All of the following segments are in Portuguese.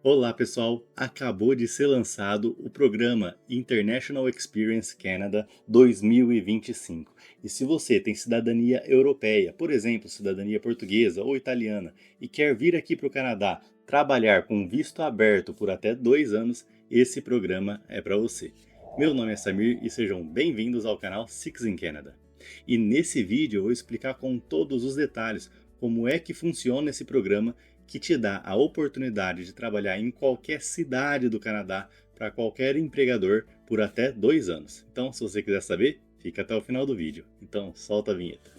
Olá pessoal, acabou de ser lançado o programa International Experience Canada 2025. E se você tem cidadania europeia, por exemplo, cidadania portuguesa ou italiana, e quer vir aqui para o Canadá trabalhar com visto aberto por até 2 anos, esse programa é para você. Meu nome é Samir e sejam bem-vindos ao canal Six in Canada. E nesse vídeo eu vou explicar com todos os detalhes como é que funciona esse programa que te dá a oportunidade de trabalhar em qualquer cidade do Canadá para qualquer empregador por até 2 anos. Então, se você quiser saber, fica até o final do vídeo. Então, solta a vinheta.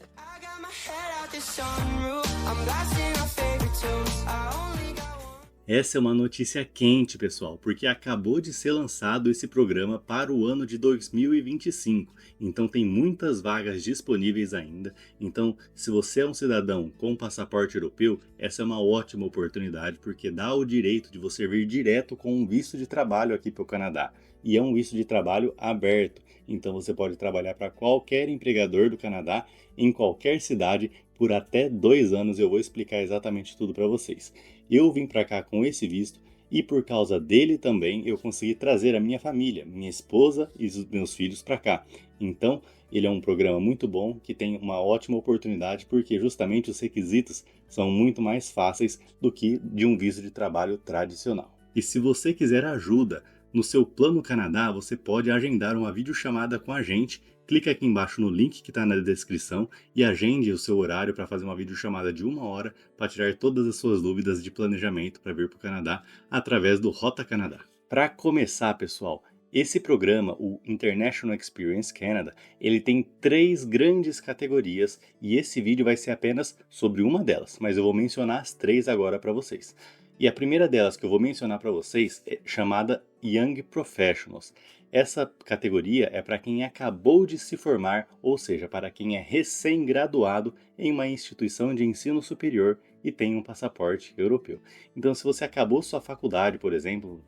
Essa é uma notícia quente, pessoal, porque acabou de ser lançado esse programa para o ano de 2025. Então tem muitas vagas disponíveis ainda. Então, se você é um cidadão com passaporte europeu, essa é uma ótima oportunidade porque dá o direito de você vir direto com um visto de trabalho aqui para o Canadá. E é um visto de trabalho aberto. Então você pode trabalhar para qualquer empregador do Canadá em qualquer cidade por até 2 anos. Eu vou explicar exatamente tudo para vocês. Eu vim para cá com esse visto e por causa dele também eu consegui trazer a minha família, minha esposa e os meus filhos para cá. Então, ele é um programa muito bom que tem uma ótima oportunidade porque justamente os requisitos são muito mais fáceis do que de um visto de trabalho tradicional. E se você quiser ajuda no seu Plano Canadá, você pode agendar uma videochamada com a gente. Clica aqui embaixo no link que está na descrição e agende o seu horário para fazer uma videochamada de 1 hora para tirar todas as suas dúvidas de planejamento para vir para o Canadá através do Rota Canadá. Para começar, pessoal, esse programa, o International Experience Canada, ele tem 3 grandes categorias e esse vídeo vai ser apenas sobre uma delas, mas eu vou mencionar as 3 agora para vocês. E a primeira delas que eu vou mencionar para vocês é chamada Young Professionals. Essa categoria é para quem acabou de se formar, ou seja, para quem é recém-graduado em uma instituição de ensino superior e tem um passaporte europeu. Então, se você acabou sua faculdade, por exemplo,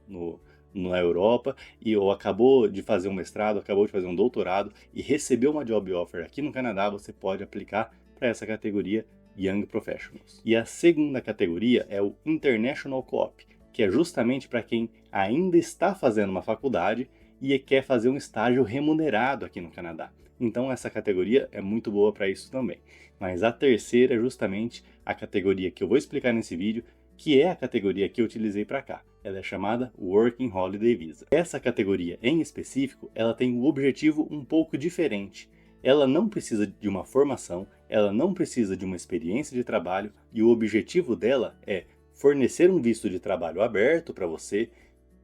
na Europa, ou acabou de fazer um mestrado, acabou de fazer um doutorado e recebeu uma job offer aqui no Canadá, você pode aplicar para essa categoria Young Professionals. E a segunda categoria é o International Co-op, que é justamente para quem ainda está fazendo uma faculdade e quer fazer um estágio remunerado aqui no Canadá. Então essa categoria é muito boa para isso também. Mas a terceira é justamente a categoria que eu vou explicar nesse vídeo, que é a categoria que eu utilizei para cá. Ela é chamada Working Holiday Visa. Essa categoria em específico, ela tem um objetivo um pouco diferente. Ela não precisa de uma formação, ela não precisa de uma experiência de trabalho e o objetivo dela é fornecer um visto de trabalho aberto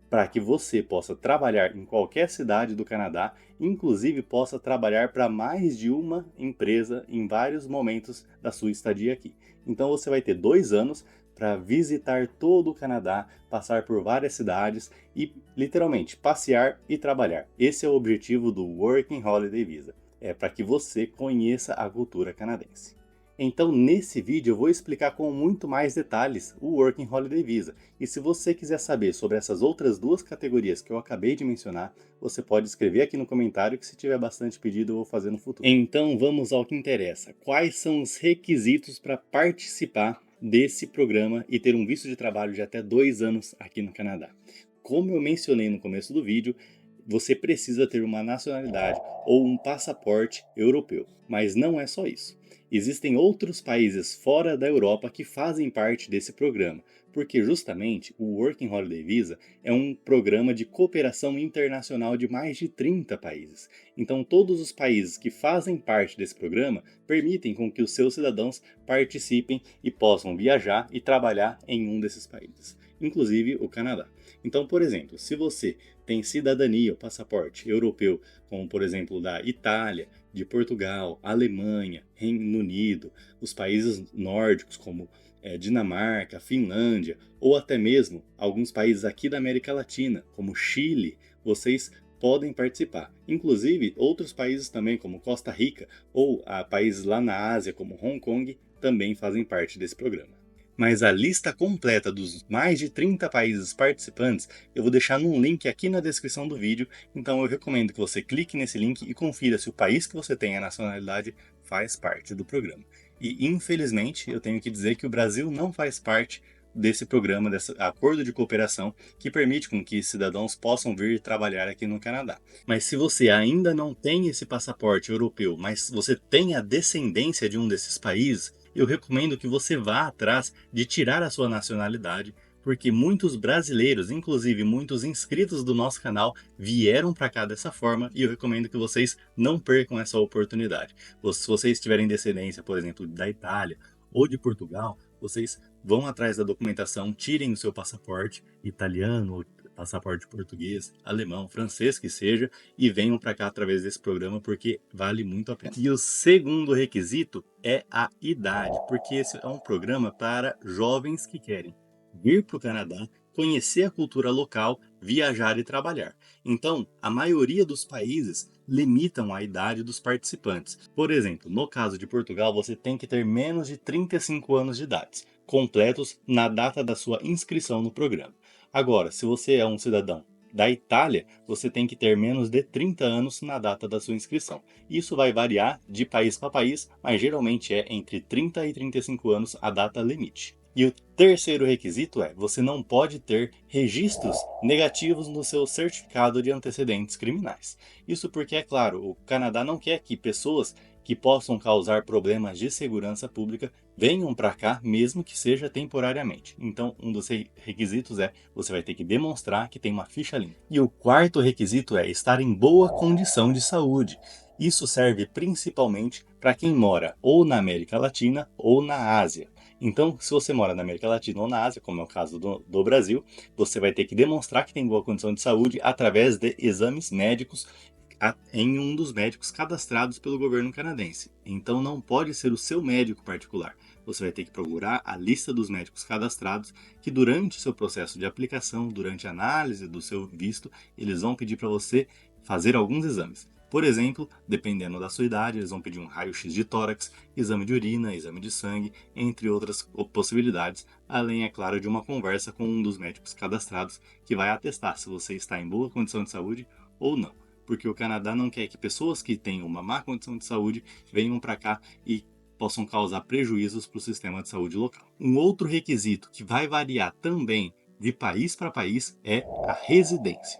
para que você possa trabalhar em qualquer cidade do Canadá, inclusive possa trabalhar para mais de uma empresa em vários momentos da sua estadia aqui. Então você vai ter 2 anos para visitar todo o Canadá, passar por várias cidades e literalmente passear e trabalhar. Esse é o objetivo do Working Holiday Visa. É para que você conheça a cultura canadense. Então, nesse vídeo eu vou explicar com muito mais detalhes o Working Holiday Visa. E se você quiser saber sobre essas outras 2 categorias que eu acabei de mencionar, você pode escrever aqui no comentário que se tiver bastante pedido eu vou fazer no futuro. Então, vamos ao que interessa. Quais são os requisitos para participar desse programa e ter um visto de trabalho de até 2 anos aqui no Canadá? Como eu mencionei no começo do vídeo, você precisa ter uma nacionalidade ou um passaporte europeu. Mas não é só isso. Existem outros países fora da Europa que fazem parte desse programa, porque justamente o Working Holiday Visa é um programa de cooperação internacional de mais de 30 países. Então todos os países que fazem parte desse programa permitem com que os seus cidadãos participem e possam viajar e trabalhar em um desses países, inclusive o Canadá. Então, por exemplo, se você tem cidadania ou passaporte europeu, como por exemplo da Itália, de Portugal, Alemanha, Reino Unido, os países nórdicos como Dinamarca, Finlândia, ou até mesmo alguns países aqui da América Latina, como Chile, vocês podem participar. Inclusive, outros países também, como Costa Rica, ou países lá na Ásia, como Hong Kong, também fazem parte desse programa. Mas a lista completa dos mais de 30 países participantes eu vou deixar num link aqui na descrição do vídeo, então eu recomendo que você clique nesse link e confira se o país que você tem a nacionalidade faz parte do programa. E infelizmente eu tenho que dizer que o Brasil não faz parte desse programa, desse acordo de cooperação que permite com que cidadãos possam vir trabalhar aqui no Canadá. Mas se você ainda não tem esse passaporte europeu, mas você tem a descendência de um desses países, eu recomendo que você vá atrás de tirar a sua nacionalidade, porque muitos brasileiros, inclusive muitos inscritos do nosso canal, vieram para cá dessa forma e eu recomendo que vocês não percam essa oportunidade. Se vocês tiverem descendência, por exemplo, da Itália ou de Portugal, vocês vão atrás da documentação, tirem o seu passaporte italiano, passaporte português, alemão, francês que seja, e venham para cá através desse programa porque vale muito a pena. E o segundo requisito é a idade, porque esse é um programa para jovens que querem vir para o Canadá, conhecer a cultura local, viajar e trabalhar. Então, a maioria dos países limitam a idade dos participantes. Por exemplo, no caso de Portugal, você tem que ter menos de 35 anos de idade, completos na data da sua inscrição no programa. Agora, se você é um cidadão da Itália, você tem que ter menos de 30 anos na data da sua inscrição. Isso vai variar de país para país, mas geralmente é entre 30 e 35 anos a data limite. E o terceiro requisito é: você não pode ter registros negativos no seu certificado de antecedentes criminais. Isso porque, é claro, o Canadá não quer que pessoas que possam causar problemas de segurança pública venham para cá, mesmo que seja temporariamente. Então, um dos requisitos é: você vai ter que demonstrar que tem uma ficha limpa. E o quarto requisito é estar em boa condição de saúde. Isso serve principalmente para quem mora ou na América Latina ou na Ásia. Então, se você mora na América Latina ou na Ásia, como é o caso do Brasil, você vai ter que demonstrar que tem boa condição de saúde através de exames médicos em um dos médicos cadastrados pelo governo canadense. Então não pode ser o seu médico particular. Você vai ter que procurar a lista dos médicos cadastrados que durante o seu processo de aplicação, durante a análise do seu visto, eles vão pedir para você fazer alguns exames. Por exemplo, dependendo da sua idade, eles vão pedir um raio-x de tórax, exame de urina, exame de sangue, entre outras possibilidades, além, é claro, de uma conversa com um dos médicos cadastrados que vai atestar se você está em boa condição de saúde ou não. Porque o Canadá não quer que pessoas que tenham uma má condição de saúde venham para cá e possam causar prejuízos para o sistema de saúde local. Um outro requisito que vai variar também de país para país é a residência.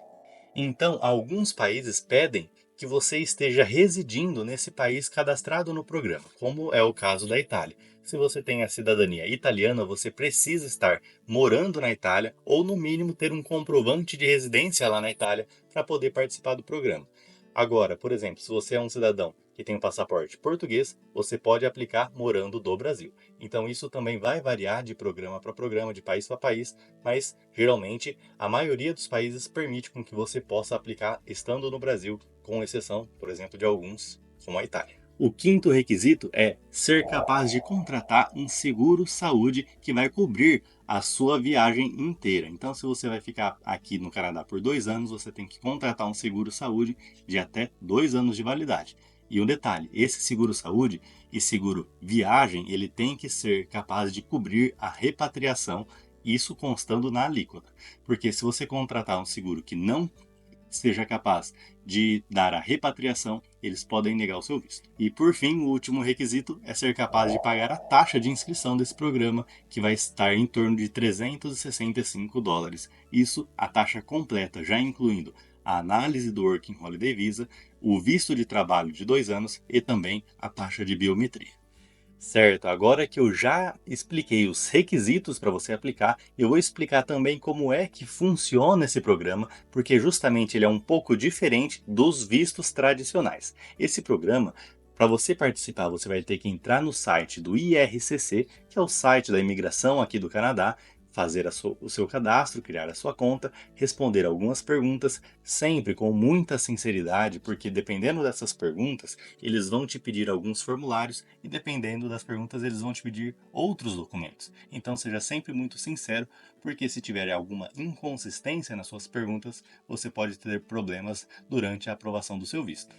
Então, alguns países pedem que você esteja residindo nesse país cadastrado no programa, como é o caso da Itália. Se você tem a cidadania italiana, você precisa estar morando na Itália ou, no mínimo, ter um comprovante de residência lá na Itália para poder participar do programa. Agora, por exemplo, se você é um cidadão que tem um passaporte português, você pode aplicar morando do Brasil. Então isso também vai variar de programa para programa, de país para país, mas geralmente a maioria dos países permite com que você possa aplicar estando no Brasil, com exceção, por exemplo, de alguns, como a Itália. O quinto requisito é ser capaz de contratar um seguro-saúde que vai cobrir a sua viagem inteira. Então, se você vai ficar aqui no Canadá por 2 anos, você tem que contratar um seguro-saúde de até 2 anos de validade. E um detalhe: esse seguro-saúde e seguro-viagem, ele tem que ser capaz de cobrir a repatriação, isso constando na alíquota. Porque se você contratar um seguro que não seja capaz de dar a repatriação, eles podem negar o seu visto. E por fim, o último requisito é ser capaz de pagar a taxa de inscrição desse programa, que vai estar em torno de $365. Isso a taxa completa, já incluindo a análise do Working Holiday Visa, o visto de trabalho de 2 anos e também a taxa de biometria. Certo, agora que eu já expliquei os requisitos para você aplicar, eu vou explicar também como é que funciona esse programa, porque justamente ele é um pouco diferente dos vistos tradicionais. Esse programa, para você participar, você vai ter que entrar no site do IRCC, que é o site da imigração aqui do Canadá, fazer o seu cadastro, criar a sua conta, responder algumas perguntas, sempre com muita sinceridade, porque dependendo dessas perguntas, eles vão te pedir alguns formulários e dependendo das perguntas eles vão te pedir outros documentos. Então seja sempre muito sincero, porque se tiver alguma inconsistência nas suas perguntas, você pode ter problemas durante a aprovação do seu visto.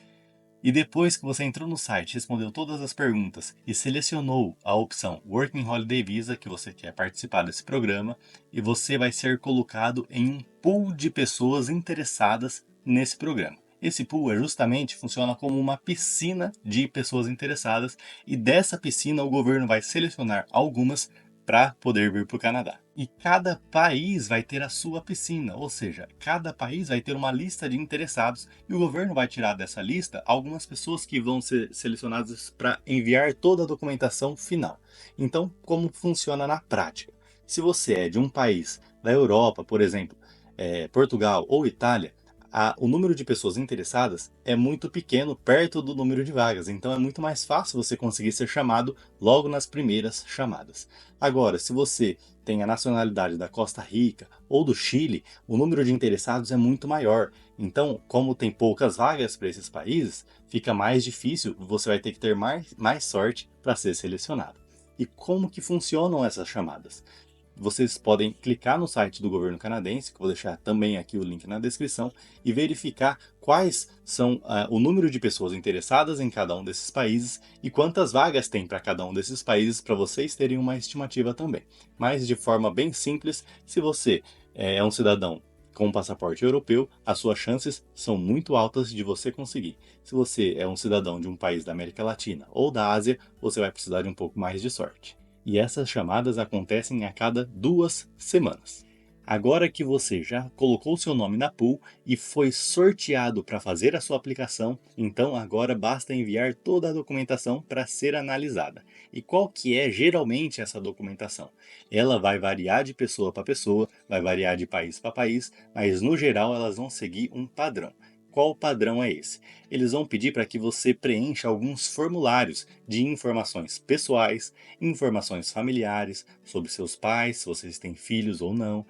E depois que você entrou no site, respondeu todas as perguntas e selecionou a opção Working Holiday Visa, que você quer participar desse programa, e você vai ser colocado em um pool de pessoas interessadas nesse programa. Esse pool justamente funciona como uma piscina de pessoas interessadas e dessa piscina o governo vai selecionar algumas para poder vir para o Canadá. E cada país vai ter a sua piscina, ou seja, cada país vai ter uma lista de interessados e o governo vai tirar dessa lista algumas pessoas que vão ser selecionadas para enviar toda a documentação final. Então, como funciona na prática? Se você é de um país da Europa, por exemplo, Portugal ou Itália, o número de pessoas interessadas é muito pequeno perto do número de vagas, então é muito mais fácil você conseguir ser chamado logo nas primeiras chamadas. Agora, se você tem a nacionalidade da Costa Rica ou do Chile, o número de interessados é muito maior. Então, como tem poucas vagas para esses países, fica mais difícil, você vai ter que ter mais sorte para ser selecionado. E como que funcionam essas chamadas? Vocês podem clicar no site do governo canadense, que eu vou deixar também aqui o link na descrição, e verificar quais são o número de pessoas interessadas em cada um desses países e quantas vagas tem para cada um desses países, para vocês terem uma estimativa também. Mas de forma bem simples, se você é um cidadão com um passaporte europeu, as suas chances são muito altas de você conseguir. Se você é um cidadão de um país da América Latina ou da Ásia, você vai precisar de um pouco mais de sorte. E essas chamadas acontecem a cada 2 semanas. Agora que você já colocou seu nome na pool e foi sorteado para fazer a sua aplicação, então agora basta enviar toda a documentação para ser analisada. E qual que é geralmente essa documentação? Ela vai variar de pessoa para pessoa, vai variar de país para país, mas no geral elas vão seguir um padrão. Qual padrão é esse? Eles vão pedir para que você preencha alguns formulários de informações pessoais, informações familiares, sobre seus pais, se vocês têm filhos ou não,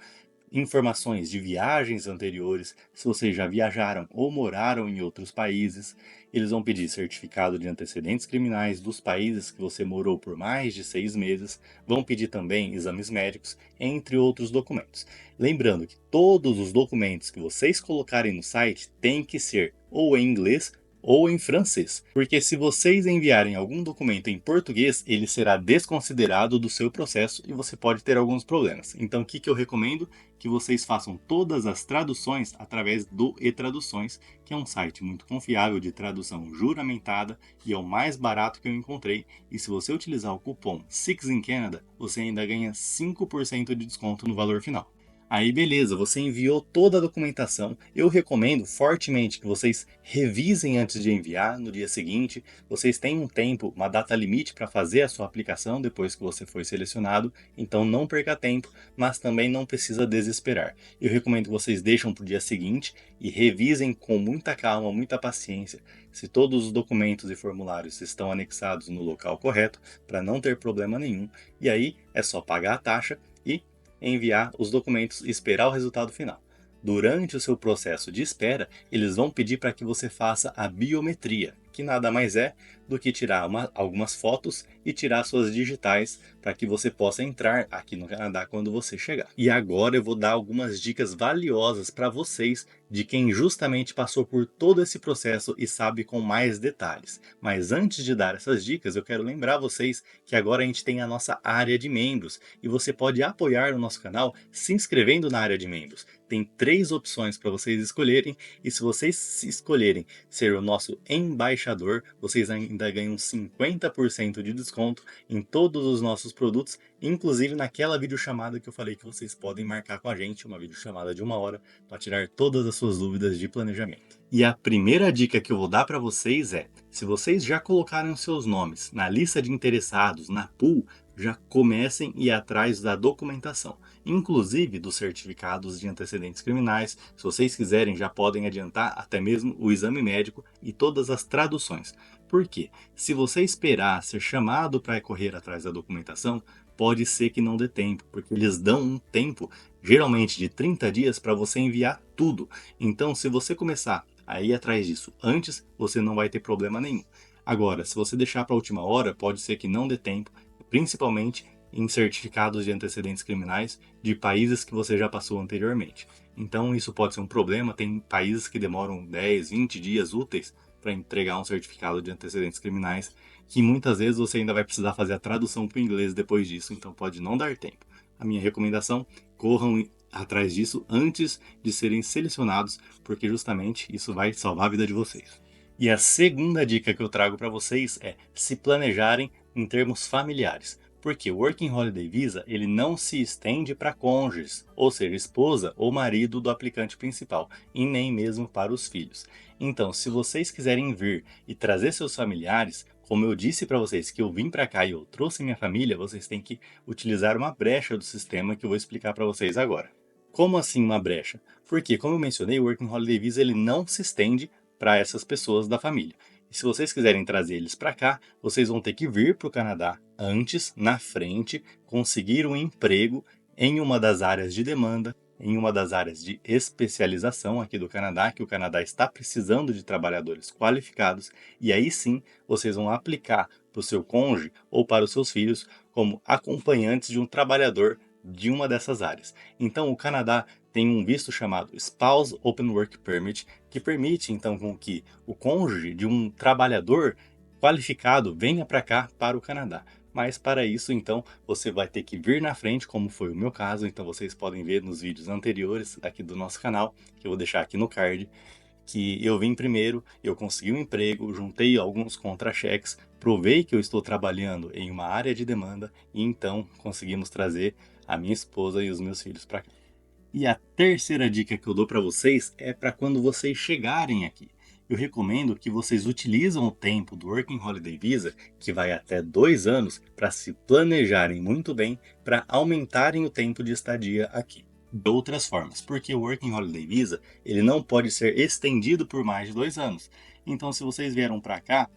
informações de viagens anteriores, se vocês já viajaram ou moraram em outros países. Eles vão pedir certificado de antecedentes criminais dos países que você morou por mais de 6 meses, vão pedir também exames médicos, entre outros documentos. Lembrando que todos os documentos que vocês colocarem no site têm que ser ou em inglês ou em francês, porque se vocês enviarem algum documento em português, ele será desconsiderado do seu processo e você pode ter alguns problemas. Então, o que eu recomendo? Que vocês façam todas as traduções através do eTraduções, que é um site muito confiável de tradução juramentada e é o mais barato que eu encontrei. E se você utilizar o cupom SIXINCANADA, você ainda ganha 5% de desconto no valor final. Aí beleza, você enviou toda a documentação. Eu recomendo fortemente que vocês revisem antes de enviar no dia seguinte. Vocês têm um tempo, uma data limite para fazer a sua aplicação depois que você foi selecionado, então não perca tempo, mas também não precisa desesperar. Eu recomendo que vocês deixem para o dia seguinte e revisem com muita calma, muita paciência, se todos os documentos e formulários estão anexados no local correto, para não ter problema nenhum. E aí é só pagar a taxa e enviar os documentos e esperar o resultado final. Durante o seu processo de espera, eles vão pedir para que você faça a biometria, que nada mais é do que tirar algumas fotos e tirar suas digitais para que você possa entrar aqui no Canadá quando você chegar. E agora eu vou dar algumas dicas valiosas para vocês de quem justamente passou por todo esse processo e sabe com mais detalhes. Mas antes de dar essas dicas, eu quero lembrar vocês que agora a gente tem a nossa área de membros e você pode apoiar o nosso canal se inscrevendo na área de membros. Tem 3 opções para vocês escolherem e se vocês escolherem ser o nosso embaixador, vocês ainda ganham 50% de desconto em todos os nossos produtos, inclusive naquela videochamada que eu falei que vocês podem marcar com a gente, uma videochamada de 1 hora, para tirar todas as suas dúvidas de planejamento. E a primeira dica que eu vou dar para vocês é, se vocês já colocaram seus nomes na lista de interessados, na pool, já comecem a ir atrás da documentação, inclusive dos certificados de antecedentes criminais. Se vocês quiserem, já podem adiantar até mesmo o exame médico e todas as traduções. Por quê? Se você esperar ser chamado para correr atrás da documentação, pode ser que não dê tempo, porque eles dão um tempo, geralmente de 30 dias, para você enviar tudo. Então, se você começar a ir atrás disso antes, você não vai ter problema nenhum. Agora, se você deixar para a última hora, pode ser que não dê tempo, principalmente em certificados de antecedentes criminais de países que você já passou anteriormente. Então isso pode ser um problema, tem países que demoram 10, 20 dias úteis para entregar um certificado de antecedentes criminais, que muitas vezes você ainda vai precisar fazer a tradução para o inglês depois disso, então pode não dar tempo. A minha recomendação, corram atrás disso antes de serem selecionados, porque justamente isso vai salvar a vida de vocês. E a segunda dica que eu trago para vocês é se planejarem em termos familiares. Porque o Working Holiday Visa ele não se estende para cônjuges, ou seja, esposa ou marido do aplicante principal, e nem mesmo para os filhos. Então, se vocês quiserem vir e trazer seus familiares, como eu disse para vocês que eu vim para cá e eu trouxe minha família, vocês têm que utilizar uma brecha do sistema que eu vou explicar para vocês agora. Como assim uma brecha? Porque, como eu mencionei, o Working Holiday Visa ele não se estende para essas pessoas da família. E se vocês quiserem trazer eles para cá, vocês vão ter que vir para o Canadá antes, na frente, conseguir um emprego em uma das áreas de demanda, em uma das áreas de especialização aqui do Canadá, que o Canadá está precisando de trabalhadores qualificados, e aí sim vocês vão aplicar para o seu cônjuge ou para os seus filhos como acompanhantes de um trabalhador de uma dessas áreas. Então, o Canadá tem um visto chamado Spouse Open Work Permit, que permite então com que o cônjuge de um trabalhador qualificado venha para cá, para o Canadá. Mas para isso, então, você vai ter que vir na frente, como foi o meu caso. Então, vocês podem ver nos vídeos anteriores aqui do nosso canal, que eu vou deixar aqui no card, que eu vim primeiro, eu consegui um emprego, juntei alguns contra-cheques, provei que eu estou trabalhando em uma área de demanda e então conseguimos trazer a minha esposa e os meus filhos para cá. E a terceira dica que eu dou para vocês é para quando vocês chegarem aqui. Eu recomendo que vocês utilizem o tempo do Working Holiday Visa, que vai até 2 anos, para se planejarem muito bem para aumentarem o tempo de estadia aqui. De outras formas, porque o Working Holiday Visa ele não pode ser estendido por mais de 2 anos. Então, se vocês vieram para cá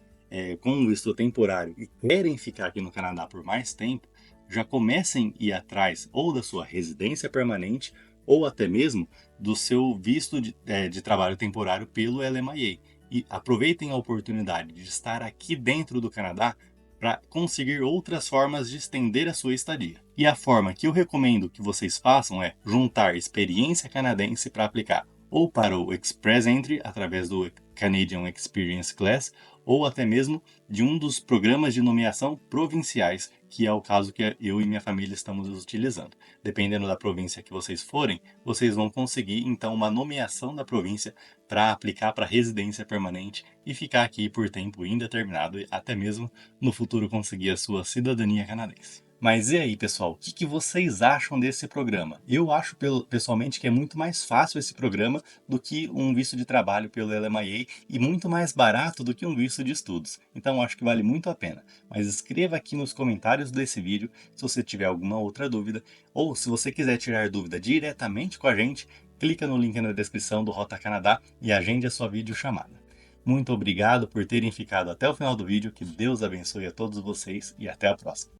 com um visto temporário e querem ficar aqui no Canadá por mais tempo, já comecem a ir atrás ou da sua residência permanente ou até mesmo do seu visto de trabalho temporário pelo LMIA. E aproveitem a oportunidade de estar aqui dentro do Canadá para conseguir outras formas de estender a sua estadia. E a forma que eu recomendo que vocês façam é juntar experiência canadense para aplicar ou para o Express Entry através do Canadian Experience Class, ou até mesmo de um dos programas de nomeação provinciais, que é o caso que eu e minha família estamos utilizando. Dependendo da província que vocês forem, vocês vão conseguir então uma nomeação da província para aplicar para residência permanente e ficar aqui por tempo indeterminado e até mesmo no futuro conseguir a sua cidadania canadense. Mas e aí, pessoal, o que vocês acham desse programa? Eu acho pessoalmente que é muito mais fácil esse programa do que um visto de trabalho pelo LMIA e muito mais barato do que um visto de estudos. Então acho que vale muito a pena. Mas escreva aqui nos comentários desse vídeo se você tiver alguma outra dúvida, ou se você quiser tirar dúvida diretamente com a gente, clica no link na descrição do Rota Canadá e agende a sua videochamada. Muito obrigado por terem ficado até o final do vídeo, que Deus abençoe a todos vocês e até a próxima.